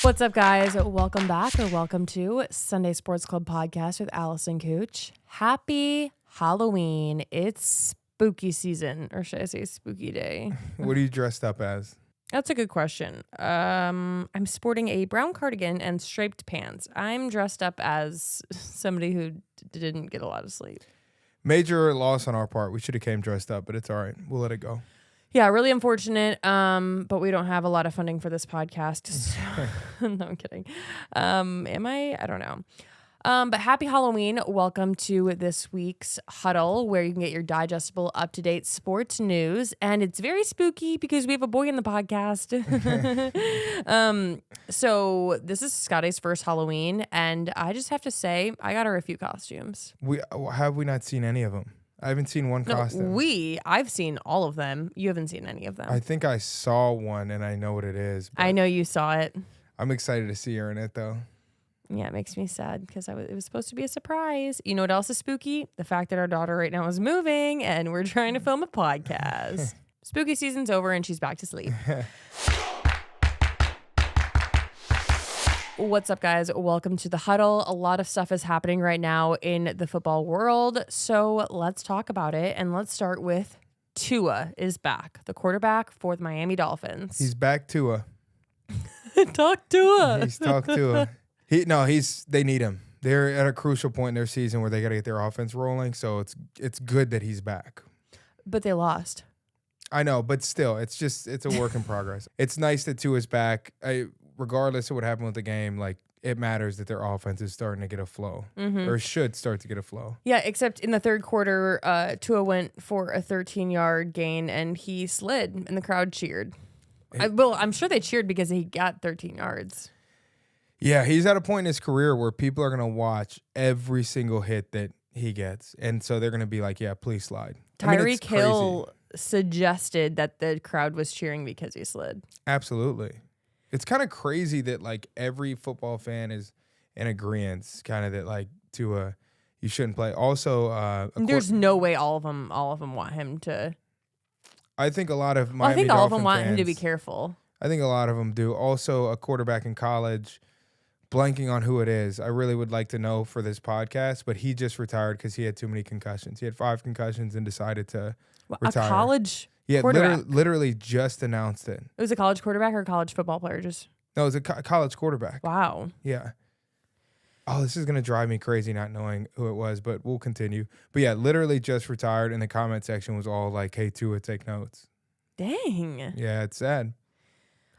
What's up, guys? Welcome back or welcome to Sunday Sports Club Podcast with Allison and Kuch. Happy Halloween. It's spooky season, or should I say spooky day? What are you dressed up as? That's a good question. I'm sporting a brown cardigan and striped pants. I'm dressed up as somebody who didn't get a lot of sleep. Major loss on our part. We should have came dressed up, but it's all right. We'll let it go. Yeah, really unfortunate, but we don't have a lot of funding for this podcast. So no, I'm kidding. Am I? I don't know. But happy Halloween. Welcome to this week's Huddle, where you can get your digestible, up-to-date sports news. And it's very spooky because we have a boy in the podcast. So this is Scotty's first Halloween, and I just have to say, I got her a few costumes. Have we not seen any of them? I haven't seen one costume. I've seen all of them. You haven't seen any of them. I think I saw one and I know what it is. I know you saw it. I'm excited to see her in it though. Yeah, it makes me sad because it was supposed to be a surprise. You know what else is spooky? The fact that our daughter right now is moving and we're trying to film a podcast. Spooky season's over and she's back to sleep. What's up, guys? Welcome to the Huddle. A lot of stuff is happening right now in the football world, so let's talk about it. And let's start with Tua is back, the quarterback for the Miami Dolphins. He's back Tua. Talk Tua. He's talked Tua. They need him. They're at a crucial point in their season where they got to get their offense rolling, so it's good that he's back. But they lost. I know, but still, it's a work in progress. It's nice that Tua's back. Regardless of what happened with the game, like it matters that their offense is starting to get a flow, or should start to get a flow. Yeah, except in the third quarter, Tua went for a 13-yard gain and he slid, and the crowd cheered. I'm sure they cheered because he got 13 yards. Yeah, he's at a point in his career where people are going to watch every single hit that he gets, and so they're going to be like, "Yeah, please slide." Tyreek Hill suggested that the crowd was cheering because he slid. Absolutely. It's kind of crazy that like every football fan is in agreement, kind of that like you shouldn't play. Also, there's no way all of them want him to. I think a lot of Miami I think all of Dolphin them want fans, him to be careful. I think a lot of them do. Also, a quarterback in college, blanking on who it is. I really would like to know for this podcast, but he just retired because he had too many concussions. He had 5 concussions and decided to retire. A college. Yeah, literally just announced it. It was a college quarterback or a college football player? No, it was a college quarterback. Wow. Yeah. Oh, this is going to drive me crazy not knowing who it was, but we'll continue. But yeah, literally just retired, and the comment section was all like, "Hey, Tua, take notes." Dang. Yeah, it's sad.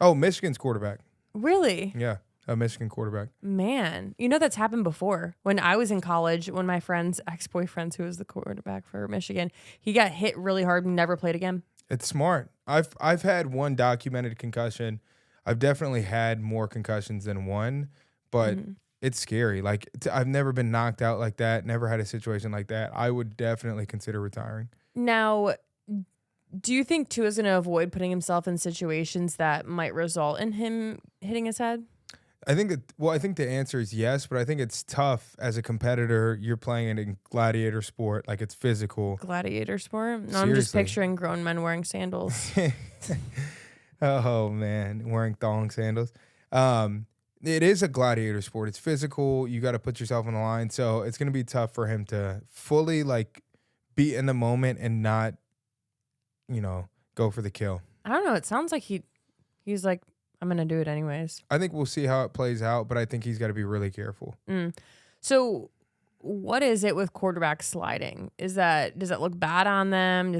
Oh, Michigan's quarterback. Really? Yeah, a Michigan quarterback. Man, you know that's happened before. When I was in college, one of my friends' ex-boyfriends, who was the quarterback for Michigan, he got hit really hard and never played again. It's smart. I've had one documented concussion. I've definitely had more concussions than one, but it's scary. Like I've never been knocked out like that. Never had a situation like that. I would definitely consider retiring. Now, do you think Tua's going to avoid putting himself in situations that might result in him hitting his head? I think the answer is yes, but I think it's tough as a competitor. You're playing in a gladiator sport, like it's physical. Gladiator sport? No, Seriously. I'm just picturing grown men wearing sandals. Oh man, wearing thong sandals. It is a gladiator sport. It's physical. You got to put yourself on the line. So it's going to be tough for him to fully like be in the moment and not, go for the kill. I don't know. It sounds like he's like, I'm going to do it anyways. I think we'll see how it plays out, but I think he's got to be really careful. So what is it with quarterback sliding? Does it look bad on them?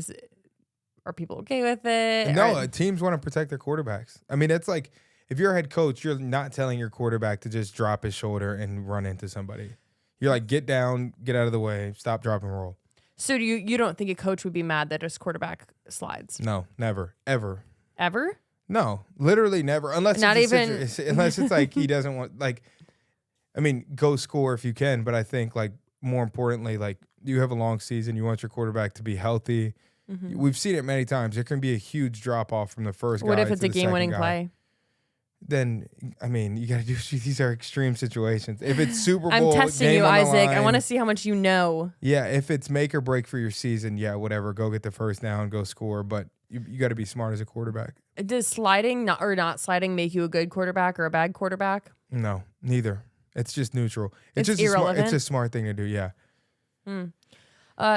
Are people okay with it? No, teams want to protect their quarterbacks. I mean, it's like if you're a head coach, you're not telling your quarterback to just drop his shoulder and run into somebody. You're like, get down, get out of the way, stop, drop, and roll. So you don't think a coach would be mad that his quarterback slides? No, never, ever. Ever? No, literally never. Unless it's like he doesn't want, like, I mean, go score if you can, but I think like more importantly, like you have a long season, you want your quarterback to be healthy. We've seen it many times. There can be a huge drop off from the first guy. What if it's a game-winning play? then I mean, you got to do. These are extreme situations. If it's Super Bowl, I'm testing game you, on the Isaac. I line, want to see how much you know. Yeah, if it's make or break for your season, yeah, whatever. Go get the first down, go score. But you got to be smart as a quarterback. Does sliding not sliding make you a good quarterback or a bad quarterback? No, neither. It's just neutral. It's just irrelevant. It's a smart thing to do. Yeah.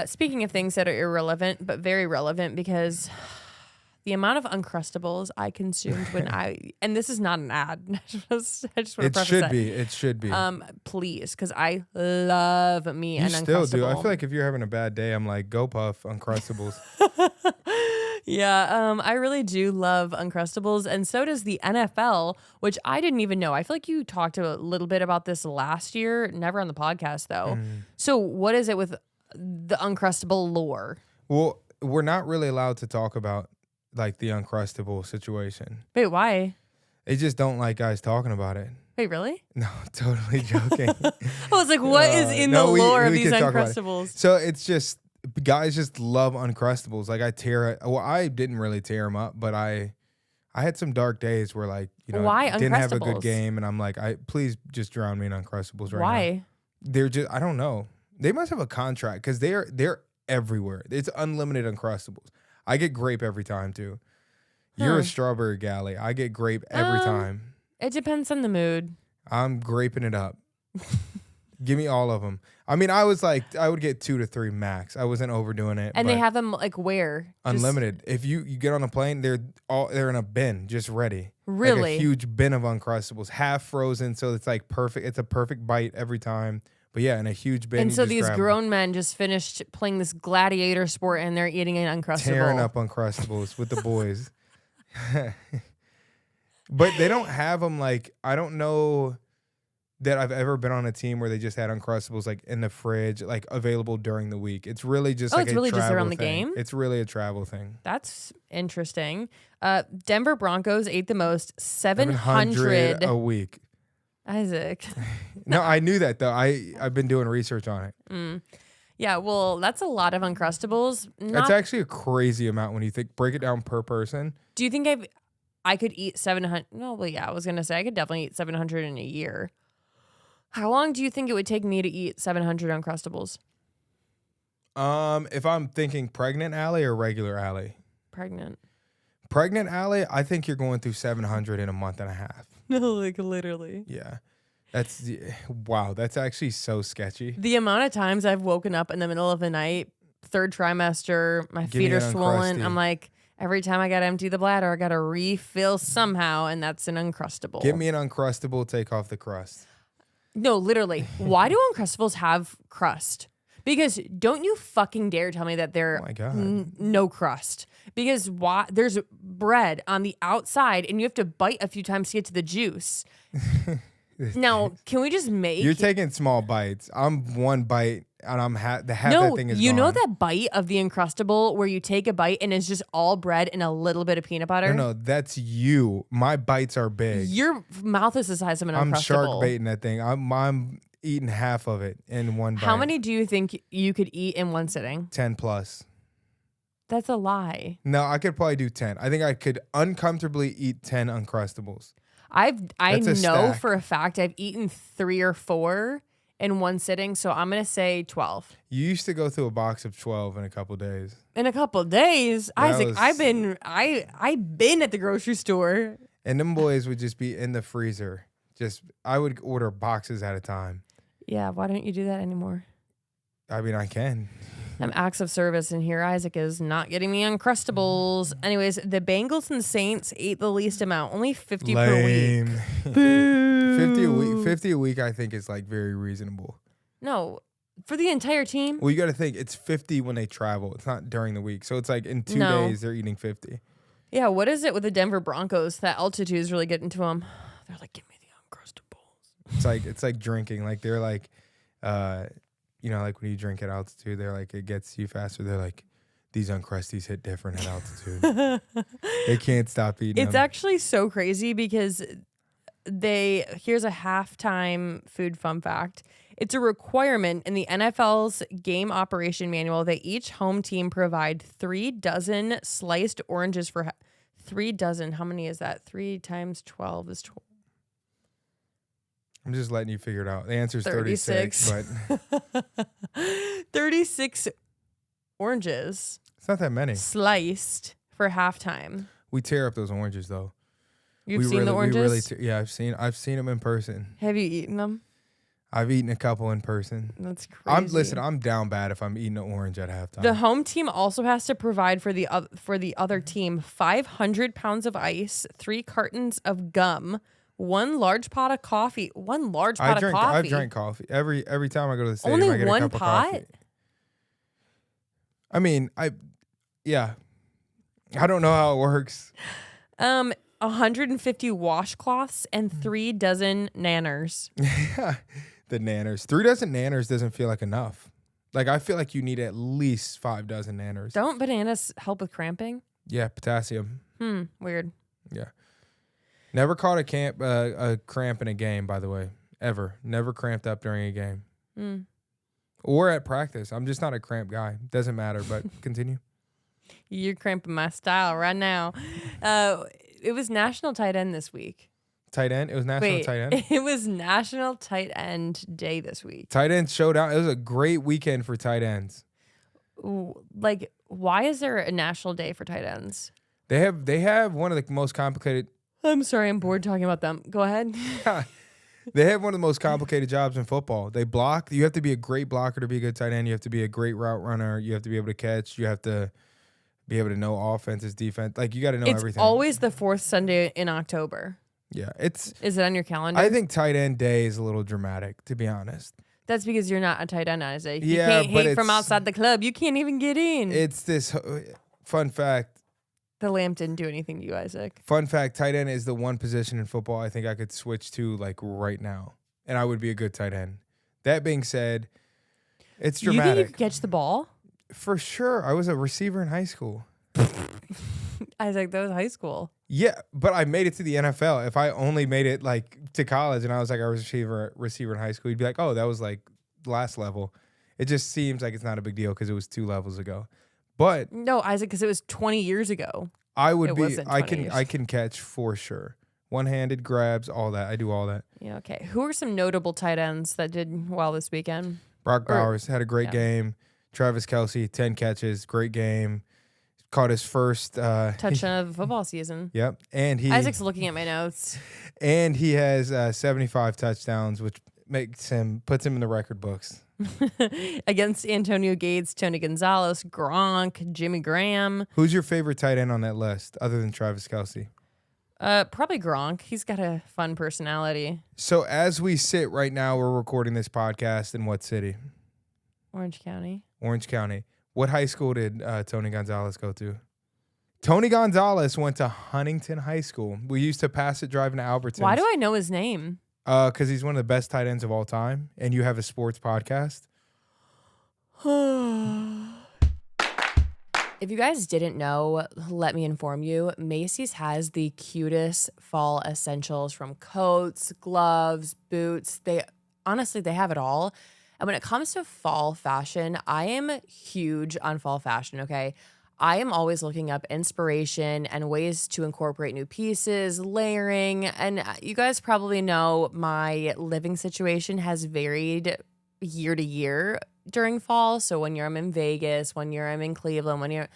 Speaking of things that are irrelevant but very relevant, because the amount of Uncrustables I consumed when and this is not an ad. I just want to preface that. It should be. Please, because I love me You an still Uncrustable. do. I feel like if you're having a bad day, I'm like, go puff Uncrustables. Yeah, I really do love Uncrustables, and so does the NFL, which I didn't even know. I feel like you talked a little bit about this last year, never on the podcast though. So what is it with the Uncrustable lore? Well, we're not really allowed to talk about like the Uncrustable situation. Wait, why? They just don't like guys talking about it. Wait, really? No, totally joking. I was like, what is in the lore of these can talk about it. Uncrustables? So it's just guys just love Uncrustables. Like I didn't really tear them up, but I had some dark days where like, Why didn't have a good Uncrustables? game, and I'm like, please just drown me in Uncrustables right now. Why? They're just, I don't know. They must have a contract because they're everywhere. It's unlimited Uncrustables. I get grape every time too. You're a strawberry galley. I get grape every time. It depends on the mood. I'm graping it up. Give me all of them. I mean, I would get 2 to 3 max. I wasn't overdoing it. And they have them like where? Unlimited. If you get on a plane, they're in a bin just ready. Really? Like a huge bin of Uncrustables, half frozen, so it's like perfect. It's a perfect bite every time. But yeah, in a huge bin. And so these grown men just finished playing this gladiator sport and they're eating an Uncrustable. Tearing up Uncrustables with the boys. But they don't have them like, I don't know that I've ever been on a team where they just had Uncrustables like in the fridge, like available during the week. It's really just like it's really just around the thing. game? It's really a travel thing. That's interesting. Denver Broncos ate the most 700 a week. Isaac. No, I knew that though. I've been doing research on it. Yeah, well, that's a lot of Uncrustables. That's actually a crazy amount when you break it down per person. Do you think I could eat 700? No, well, yeah, I was gonna say I could definitely eat 700 in a year. How long do you think it would take me to eat 700 Uncrustables? If I'm thinking pregnant Allie or regular Allie? Pregnant Allie, I think you're going through 700 in a month and a half. No, like literally. Yeah. Wow, that's actually so sketchy. The amount of times I've woken up in the middle of the night, 3rd trimester, my feet are swollen. I'm like, every time I got to empty the bladder, I got to refill somehow, and that's an Uncrustable. Give me an Uncrustable, take off the crust. No, literally. Why do Uncrustables have crust? Because don't you fucking dare tell me that they're no crust. Because there's bread on the outside, and you have to bite a few times to get to the juice. Now, can we just make... You're taking small bites. I'm one bite, and I'm that thing is you gone. know that bite of the Uncrustable where you take a bite and it's just all bread and a little bit of peanut butter? No, that's you. My bites are big. Your mouth is the size of an Uncrustable. I'm shark baiting that thing. I'm eating half of it in one bite. How many do you think you could eat in one sitting? 10 plus. That's a lie. No, I could probably do 10. I think I could uncomfortably eat 10 Uncrustables. I know stack. for a fact I've eaten 3 or 4 in one sitting, so I'm gonna say 12. You used to go through a box of 12 in a couple days. In a couple days, Isaac, I've been at the grocery store. And them boys would just be in the freezer. I would order boxes at a time. Yeah, why don't you do that anymore? I mean, I can. I'm acts of service, and here Isaac is not getting me Uncrustables. Anyways, the Bengals and Saints ate the least amount, only 50 per week. Boo. 50 a week. 50 a week, I think, is like very reasonable. No, for the entire team. Well, you got to think it's 50 when they travel. It's not during the week, so it's like in 2 days they're eating 50. Yeah, what is it with the Denver Broncos? That altitude is really getting to them. They're like, give me the Uncrustables. It's like drinking. Like they're like, like when you drink at altitude, they're like, it gets you faster. They're like, these Uncrusties hit different at altitude. They can't stop eating It's them. actually so crazy because here's a halftime food fun fact. It's a requirement in the NFL's game operation manual that each home team provide 3 dozen sliced oranges for 3 dozen. How many is that? 3 times 12 is 12. I'm just letting you figure it out. The answer is 36, but 36 oranges it's not that many. sliced for halftime. We tear up those oranges, though. You've seen the oranges? Yeah, I've seen them in person. Have you eaten them? I've eaten a couple in person. That's crazy. I'm down bad if I'm eating an orange at halftime. The home team also has to provide for the other team 500 pounds of ice, 3 cartons of gum, 1 large pot of coffee. I've drank coffee every time I go to the stadium. Only I get one a cup pot? of coffee. I mean, yeah. I don't know how it works. 150 washcloths and 3 dozen nanners. Yeah, the nanners. 3 dozen nanners doesn't feel like enough. Like, I feel like you need at least 5 dozen nanners. Don't bananas help with cramping? Yeah, potassium. Weird. Yeah. Never caught a cramp in a game, by the way. Ever. Never cramped up during a game. Or at practice. I'm just not a cramp guy. Doesn't matter, but continue. You're cramping my style right now. It was National Tight End this week. Tight end? It was National Tight End? It was National Tight End Day this week. Tight end showdown. It was a great weekend for tight ends. Like, why is there a national day for tight ends? They have one of the most complicated... I'm sorry, I'm bored talking about them. Go ahead. They have one of the most complicated jobs in football. They block. You have to be a great blocker to be a good tight end. You have to be a great route runner. You have to be able to catch. You have to be able to know offenses, defense. Like, you got to know everything. It's always the 4th Sunday in October. Yeah. Is it on your calendar? I think tight end day is a little dramatic, to be honest. That's because you're not a tight end, Isaac. You Yeah, can't but hate from outside the club. You can't even get in. It's this fun fact. The lamp didn't do anything to you, Isaac. Fun fact, tight end is the one position in football I think I could switch to, like, right now. And I would be a good tight end. That being said, it's dramatic. You think you could catch the ball? For sure. I was a receiver in high school. Isaac, that was high school. Yeah, but I made it to the NFL. If I only made it, like, to college and I was like a receiver in high school, you'd be like, oh, that was, like, last level. It just seems like it's not a big deal because it was 2 levels ago. But no, Isaac, because it was 20 years ago. I can catch for sure. One-handed grabs, all that. I do all that. Yeah, okay. Who are some notable tight ends that did well this weekend? Brock Bowers had a great game. Travis Kelce, 10 catches, great game. Caught his first touchdown of the football season. Yep. And Isaac's looking at my notes. And he has 75 touchdowns, which puts him in the record books. Against Antonio Gates, Tony Gonzalez, Gronk, Jimmy Graham. Who's your favorite tight end on that list other than Travis Kelce? Probably Gronk. He's got a fun personality. So as we sit right now, we're recording this podcast in what city? Orange County. Orange County. What high school did Tony Gonzalez go to? Tony Gonzalez went to Huntington High School. We used to pass it driving to Albertsons. Why do I know his name? Because he's one of the best tight ends of all time, and you have a sports podcast. If you guys didn't know, let me inform you. Macy's has the cutest fall essentials from coats, gloves, boots. They have it all. And when it comes to fall fashion, I am huge on fall fashion, okay? I am always looking up inspiration and ways to incorporate new pieces, layering. And you guys probably know my living situation has varied year to year during fall. So when I'm in Vegas, I'm in Cleveland,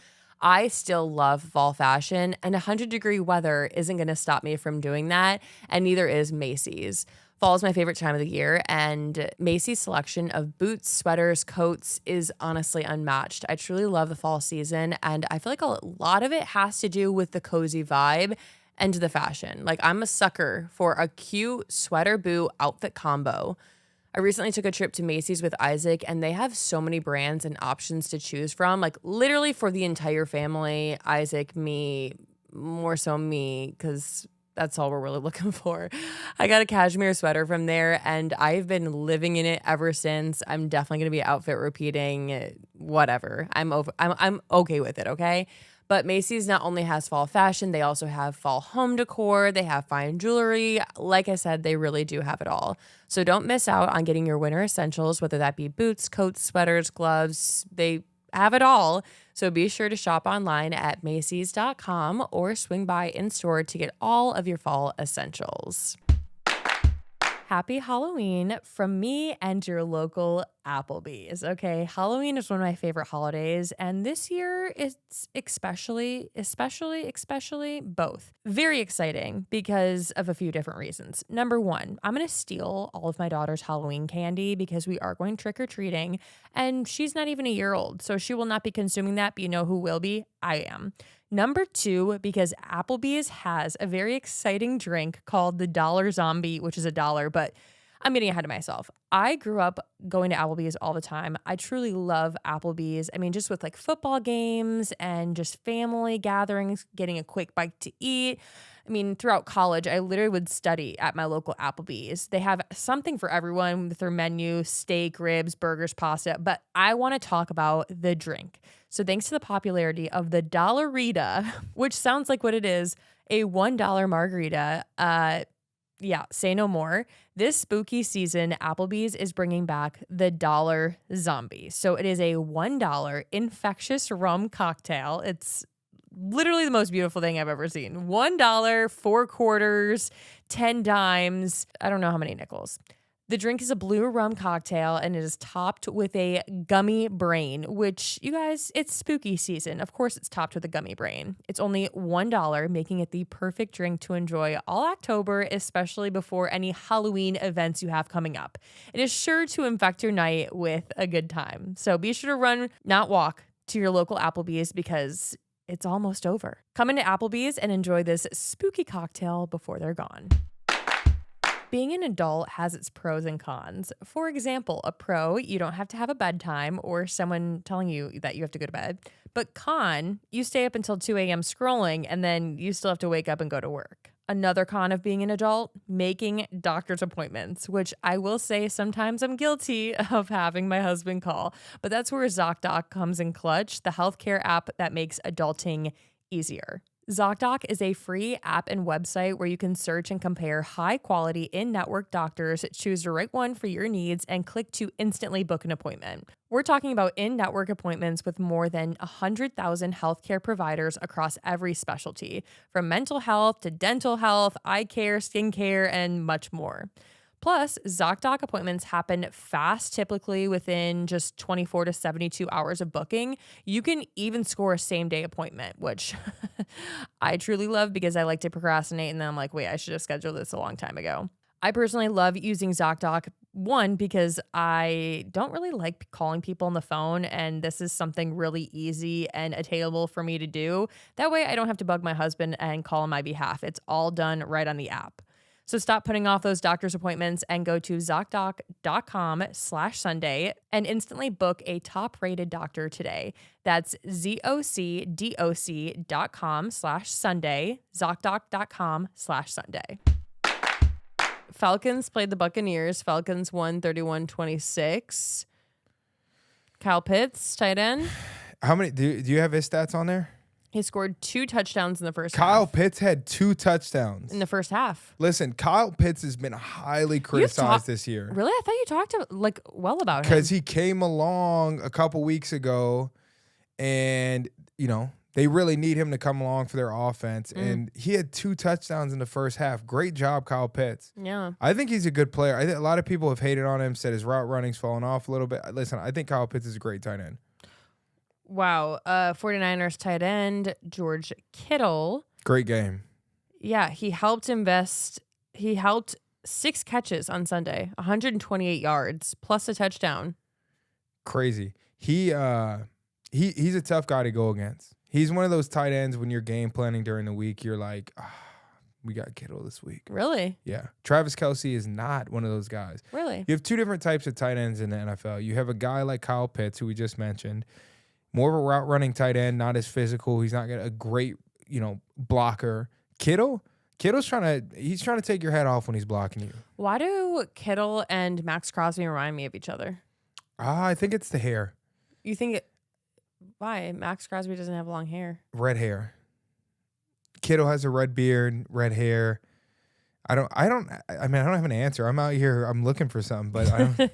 I still love fall fashion, and 100-degree weather isn't going to stop me from doing that. And neither is Macy's. Fall is my favorite time of the year, and Macy's selection of boots, sweaters, coats is honestly unmatched. I truly love the fall season, and I feel like a lot of it has to do with the cozy vibe and the fashion. Like, I'm a sucker for a cute sweater boot outfit combo. I recently took a trip to Macy's with Isaac, and they have so many brands and options to choose from, like literally for the entire family. Isaac, me, more so me, because that's all we're really looking for. I got a cashmere sweater from there, and I've been living in it ever since. I'm definitely going to be outfit repeating, whatever. I'm okay with it, okay? But Macy's not only has fall fashion, they also have fall home decor. They have fine jewelry. Like I said, they really do have it all. So don't miss out on getting your winter essentials, whether that be boots, coats, sweaters, gloves. have it all. So be sure to shop online at Macys.com or swing by in store to get all of your fall essentials. Happy Halloween from me and your local Applebee's. Okay, Halloween is one of my favorite holidays, and this year it's especially both. Very exciting because of a few different reasons. Number one, I'm going to steal all of my daughter's Halloween candy because we are going trick-or-treating, and she's not even a year old, so she will not be consuming that, but you know who will be? I am. Number two, because Applebee's has a very exciting drink called the Dollar Zombie, which is $1, but I'm getting ahead of myself. I grew up going to Applebee's all the time. I truly love Applebee's. I mean, just with like football games and just family gatherings, getting a quick bite to eat. I mean, throughout college, I literally would study at my local Applebee's. They have something for everyone with their menu, steak, ribs, burgers, pasta, but I want to talk about the drink. So thanks to the popularity of the Dollarita, which sounds like what it is, a $1 margarita, yeah, say no more. This spooky season, Applebee's is bringing back the Dollar Zombie. So it is a $1 infectious rum cocktail. It's literally the most beautiful thing I've ever seen. $1, 4 quarters, 10 dimes. I don't know how many nickels. The drink is a blue rum cocktail and it is topped with a gummy brain, which, you guys, it's spooky season. Of course, it's topped with a gummy brain. It's only $1, making it the perfect drink to enjoy all October, especially before any Halloween events you have coming up. It is sure to infect your night with a good time. So be sure to run, not walk, to your local Applebee's because it's almost over. Come into Applebee's and enjoy this spooky cocktail before they're gone. Being an adult has its pros and cons. For example, a pro, you don't have to have a bedtime or someone telling you that you have to go to bed. But con, you stay up until 2 a.m. scrolling and then you still have to wake up and go to work. Another con of being an adult, making doctor's appointments, which I will say sometimes I'm guilty of having my husband call. But that's where Zocdoc comes in clutch, the healthcare app that makes adulting easier. Zocdoc is a free app and website where you can search and compare high-quality in-network doctors, choose the right one for your needs, and click to instantly book an appointment. We're talking about in-network appointments with more than 100,000 healthcare providers across every specialty, from mental health to dental health, eye care, skincare, and much more. Plus, Zocdoc appointments happen fast, typically within just 24 to 72 hours of booking. You can even score a same-day appointment, which I truly love because I like to procrastinate and then I'm like, wait, I should have scheduled this a long time ago. I personally love using Zocdoc, one, because I don't really like calling people on the phone, and this is something really easy and attainable for me to do. That way, I don't have to bug my husband and call on my behalf. It's all done right on the app. So stop putting off those doctor's appointments and go to Zocdoc.com/Sunday and instantly book a top-rated doctor today. That's Zocdoc.com/Sunday, Zocdoc.com/Sunday. Falcons played the Buccaneers. Falcons won 31-26. Kyle Pitts, tight end. How many do you have his stats on there? He scored 2 touchdowns in the first half. Kyle Pitts had 2 touchdowns In the first half. Listen, Kyle Pitts has been highly criticized this year. Really? I thought you talked well about him. Because he came along a couple weeks ago and, they really need him to come along for their offense. And he had 2 touchdowns in the first half. Great job, Kyle Pitts. Yeah. I think he's a good player. I think a lot of people have hated on him, said his route running's fallen off a little bit. Listen, I think Kyle Pitts is a great tight end. Wow. 49ers tight end, George Kittle. Great game. Yeah, he helped 6 catches on Sunday, 128 yards, plus a touchdown. Crazy. He's a tough guy to go against. He's one of those tight ends when you're game planning during the week, you're like, we got Kittle this week. Really? Yeah. Travis Kelce is not one of those guys. Really? You have 2 different types of tight ends in the NFL. You have a guy like Kyle Pitts, who we just mentioned, more of a route running tight end, not as physical. He's not a great, blocker. Kittle's trying to take your head off when he's blocking you. Why do Kittle and Max Crosby remind me of each other? I think it's the hair. You think why? Max Crosby doesn't have long hair. Red hair. Kittle has a red beard, red hair. I mean, I don't have an answer. I'm out here. I'm looking for something, but I don't.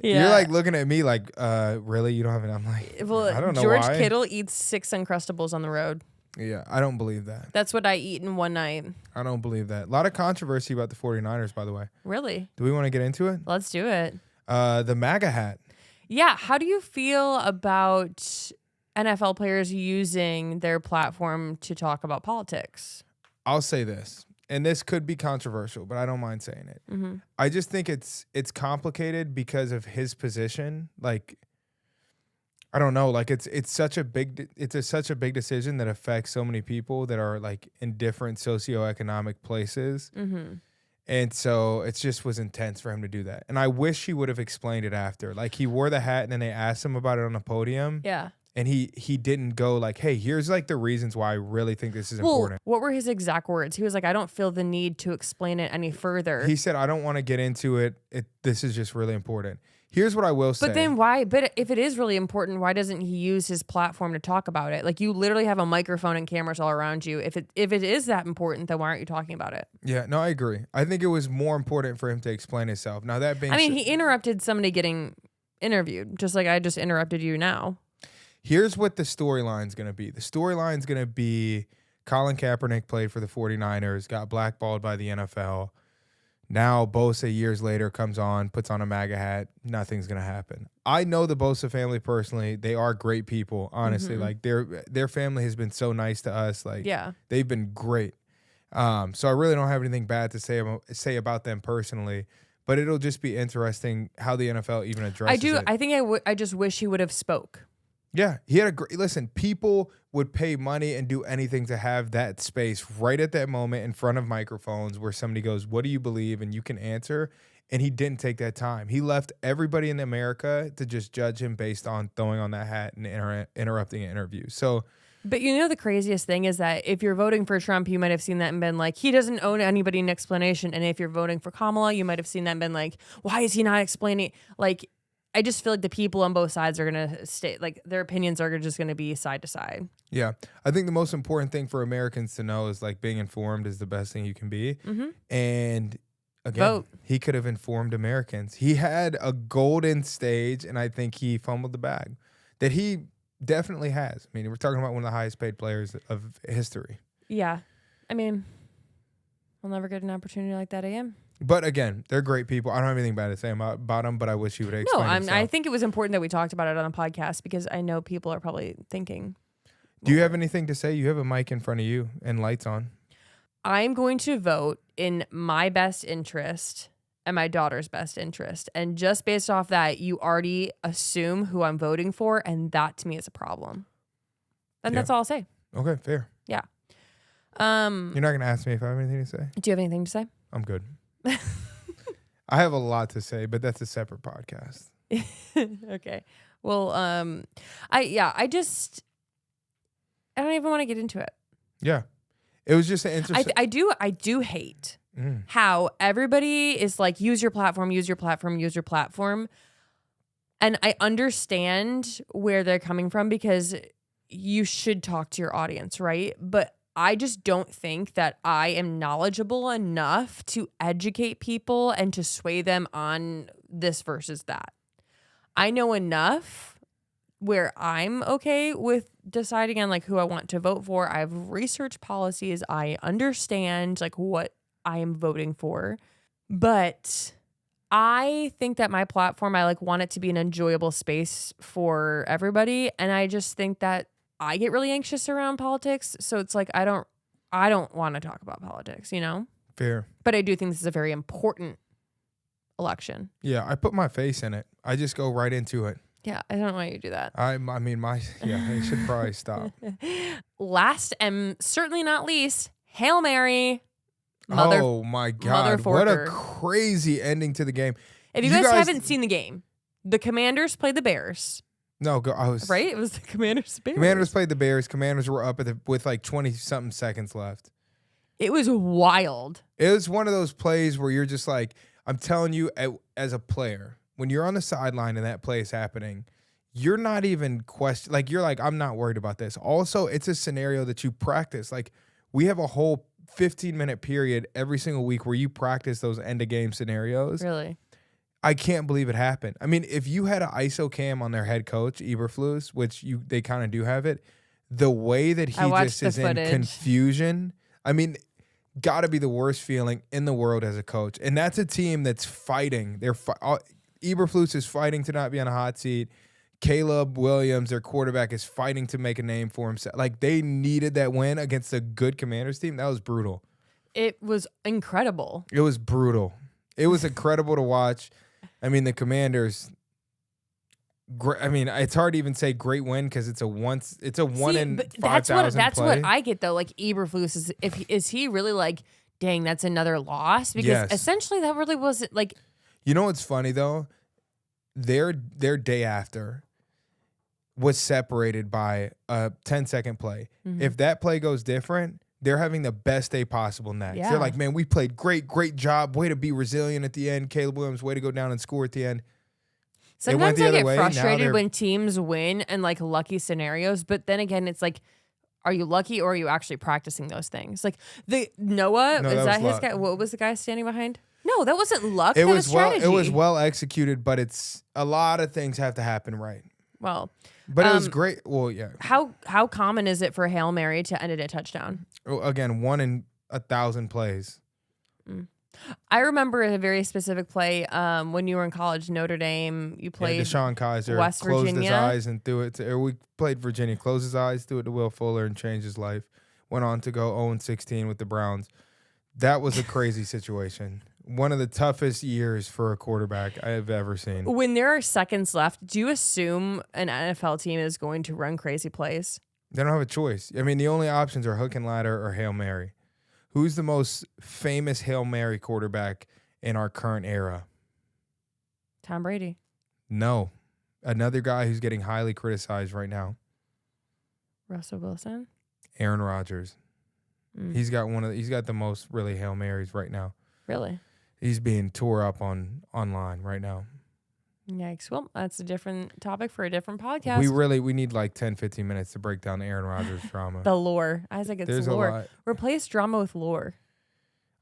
Yeah. You're like looking at me like, really? You don't have it? I'm like, Well, I don't know George why. Kittle eats 6 Uncrustables on the road. Yeah, I don't believe that. That's what I eat in one night. I don't believe that. A lot of controversy about the 49ers, by the way. Really? Do we want to get into it? Let's do it. The MAGA hat. Yeah. How do you feel about NFL players using their platform to talk about politics? I'll say this, and this could be controversial, but I don't mind saying it. Mm-hmm. I just think it's complicated because of his position. Like, I don't know. Like, it's such a big decision that affects so many people that are like in different socioeconomic places. Mm-hmm. And so it just was intense for him to do that. And I wish he would have explained it after. Like, he wore the hat and then they asked him about it on the podium. Yeah. And he didn't go like, hey, here's like the reasons why I really think this is important. What were his exact words? He was like, I don't feel the need to explain it any further. He said, I don't want to get into it. This is just really important. Here's what I will say. But then why? But if it is really important, why doesn't he use his platform to talk about it? Like, you literally have a microphone and cameras all around you. If it is that important, then why aren't you talking about it? Yeah, no, I agree. I think it was more important for him to explain himself. Now, that being he interrupted somebody getting interviewed, just like I just interrupted you now. Here's what the storyline's going to be. The storyline's going to be Colin Kaepernick played for the 49ers, got blackballed by the NFL. Now Bosa years later comes on, puts on a MAGA hat. Nothing's going to happen. I know the Bosa family personally. They are great people, honestly. Mm-hmm. Like, their family has been so nice to us. Like, yeah, they've been great. So I really don't have anything bad to say about them personally. But it'll just be interesting how the NFL even addresses it. I think I just wish he would have spoke. Yeah, he had a great, listen, people would pay money and do anything to have that space right at that moment in front of microphones where somebody goes, what do you believe? And you can answer. And he didn't take that time. He left everybody in America to just judge him based on throwing on that hat and interrupting an interview. So, but you know, the craziest thing is that if you're voting for Trump, you might have seen that and been like, he doesn't owe anybody an explanation. And if you're voting for Kamala, you might have seen that and been like, why is he not explaining? Like, I just feel like the people on both sides are going to stay, like, their opinions are just going to be side to side. Yeah. I think the most important thing for Americans to know is, like, being informed is the best thing you can be. Mm-hmm. And again, vote. He could have informed Americans. He had a golden stage, and I think he fumbled the bag that he definitely has. I mean, we're talking about one of the highest paid players of history. Yeah. I mean, I'll never get an opportunity like that again. But again, they're great people. I don't have anything bad to say about them, but I wish he would explain himself. I think it was important that we talked about it on the podcast because I know people are probably thinking. Do you have anything to say? You have a mic in front of you and lights on. I'm going to vote in my best interest and my daughter's best interest. And just based off that, you already assume who I'm voting for, and that to me is a problem. And that's all I'll say. Okay, fair. Yeah. You're not going to ask me if I have anything to say? Do you have anything to say? I'm good. I have a lot to say, but that's a separate podcast. Okay. Well, I don't even want to get into it. Yeah. It was just an interesting. I do hate how everybody is like, use your platform, use your platform, use your platform. And I understand where they're coming from because you should talk to your audience, right? But I just don't think that I am knowledgeable enough to educate people and to sway them on this versus that. I know enough where I'm okay with deciding on like who I want to vote for. I have research policies. I understand like what I am voting for. But I think that my platform, I like want it to be an enjoyable space for everybody. And I just think that I get really anxious around politics. So it's like I don't want to talk about politics, you know? Fair. But I do think this is a very important election. Yeah, I put my face in it. I just go right into it. Yeah, I don't know why you do that. I should probably stop. Last and certainly not least, Hail Mary. Oh my God. What a crazy ending to the game. If you guys haven't seen the game, the Commanders played the Bears. No, right? It was the Commanders. Bears. Commanders played the Bears. Commanders were up with like 20-something seconds left. It was wild. It was one of those plays where you're just like, I'm telling you, as a player, when you're on the sideline and that play is happening, you're not even you're like, I'm not worried about this. Also, it's a scenario that you practice. Like, we have a whole 15-minute period every single week where you practice those end-of-game scenarios. Really? I can't believe it happened. I mean, if you had an ISO cam on their head coach, Eberflus, which they kind of do have it, the way that he just is in confusion, I mean, got to be the worst feeling in the world as a coach. And that's a team that's fighting. Eberflus is fighting to not be on a hot seat. Caleb Williams, their quarterback, is fighting to make a name for himself. Like, they needed that win against a good Commanders team. That was brutal. It was incredible. It was brutal. It was incredible to watch. I mean, the Commanders. I mean, it's hard to even say great win because it's a one in 5,000 That's play. what I get though. Like Eberflus is he really like, dang, that's another loss? Because essentially that really wasn't like. You know what's funny though? Their day after was separated by a 10-second play. Mm-hmm. If that play goes different, they're having the best day possible next. Yeah. They're like, man, we played great job. Way to be resilient at the end. Caleb Williams, way to go down and score at the end. Sometimes I get frustrated when teams win and like lucky scenarios, but then again, it's like, are you lucky or are you actually practicing those things? Like Noah, is that his guy? What was the guy standing behind? No, that wasn't luck. That was strategy. It was well executed, but it's a lot of things have to happen right. Well, but it was great. Well, yeah. How common is it for a Hail Mary to end at a touchdown? Again, 1 in 1,000 plays. I remember a very specific play when you were in college, Notre Dame. You played Deshaun Kaiser, West closed Virginia. his eyes and threw it to. Or we played Virginia, closed his eyes, threw it to Will Fuller, and changed his life. Went on to go 0-16 with the Browns. That was a crazy situation. One of the toughest years for a quarterback I have ever seen. When there are seconds left, do you assume an NFL team is going to run crazy plays? They don't have a choice. I mean, the only options are hook and ladder or Hail Mary. Who's the most famous Hail Mary quarterback in our current era? Tom Brady. No. Another guy who's getting highly criticized right now. Russell Wilson. Aaron Rodgers. He's got the most really Hail Marys right now. Really? He's being tore up online right now. Yikes. Well, that's a different topic for a different podcast. We need like 10, 15 minutes to break down the Aaron Rodgers drama. The lore. Isaac, it's There's lore. A lot. Replace drama with lore.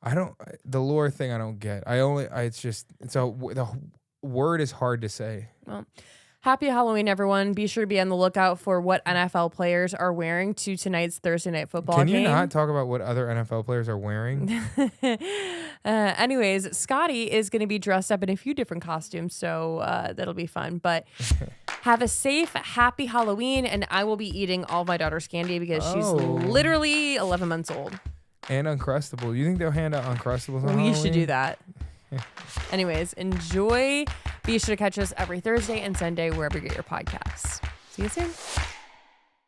The lore thing I don't get. The word is hard to say. Well, happy Halloween, everyone. Be sure to be on the lookout for what NFL players are wearing to tonight's Thursday Night Football game. Can you not talk about what other NFL players are wearing? Anyways, Scotty is going to be dressed up in a few different costumes, so that'll be fun. But have a safe, happy Halloween, and I will be eating all my daughter's candy because she's literally 11 months old. And Uncrustables. You think they'll hand out Uncrustables on We Halloween? should do that. Anyways, enjoy. Be sure to catch us every Thursday and Sunday wherever you get your podcasts. See you soon.